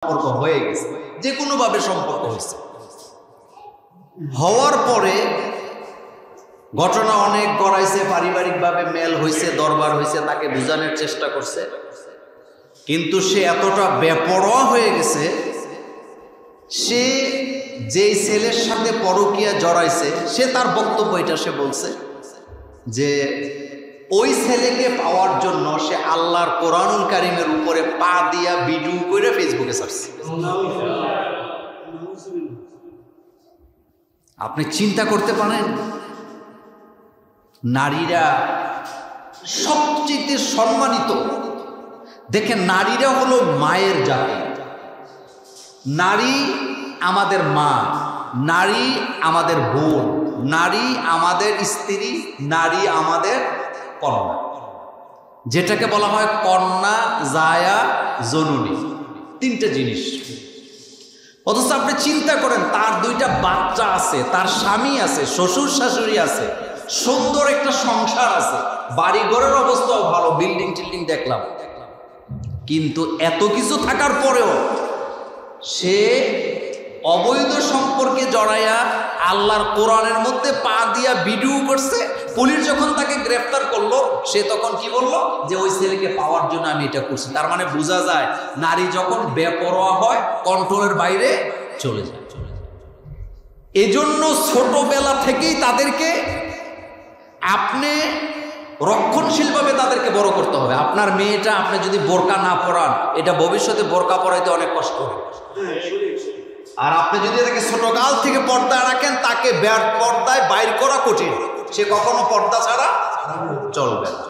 সম্পর্ক হয়ে গেছে, যে কোনো ভাবে সম্পর্ক হয়েছে। হওয়ার পরে ঘটনা অনেক গড়াইছে, পারিবারিকভাবে মেল হয়েছে, দরবার হয়েছে, তাকে বোঝানোর চেষ্টা করছে, কিন্তু সে এতটা বেপরোয়া হয়ে গেছে, সে যেই ছেলের সাথে পরকীয়া জড়াইছে সে তার বক্তব্য এটা সে বলছে যে ওই ছেলেকে পাওয়ার জন্য সে আল্লাহর কোরআনুল কারীমের উপরে পা দিয়া ভিডিও করে ফেসবুকে ছাড়ছে। আপনি চিন্তা করতে পারেন, নারীরা সবচেয়ে সম্মানিত। দেখেন, নারীরা হলো মায়ের জাতি। নারী আমাদের মা, নারী আমাদের বোন, নারী আমাদের স্ত্রী, নারী আমাদের কন্যা, যেটাকে বলা হয় কন্যা, জায়া, জননী, তিনটা জিনিস। অথচ আপনি চিন্তা করেন, তার দুইটা বাচ্চা আছে, তার স্বামী আছে, শ্বশুর শাশুড়ি আছে, সুন্দর একটা সংসার আছে, বাড়ি ঘরের অবস্থাও ভালো, বিল্ডিং টিল্ডিং দেখলাম, কিন্তু এত কিছু থাকার পরেও সে অবৈধ সম্পর্কে জড়াইয়া আল্লাহর কোরআনের মধ্যে পা দিয়া ভিডিও করছে। পুলিশ যখন তাকে গ্রেফতার করলো, সে তখন কি বলল যে ওই ছেলেকে পাওয়ার জন্য আমি এটা করছি। তার মানে বোঝা যায়, নারী যখন বেপরোয়া হয় কন্ট্রোলের বাইরে চলে যায়। এজন্য ছোটবেলা থেকেই তাদেরকে আপনি রক্ষণশীলভাবে তাদেরকে বড় করতে হবে। আপনার মেয়েটা আপনি যদি বোরকা না পরান, এটা ভবিষ্যতে বোরকা পরাইতে অনেক কষ্ট হবে। আর আপনি যদি তাকে ছোটকাল থেকে পর্দায় রাখেন, তাকে পর্দায় বাইর করা কঠিন, সে কখনো পর্দা ছাড়া চলবে না।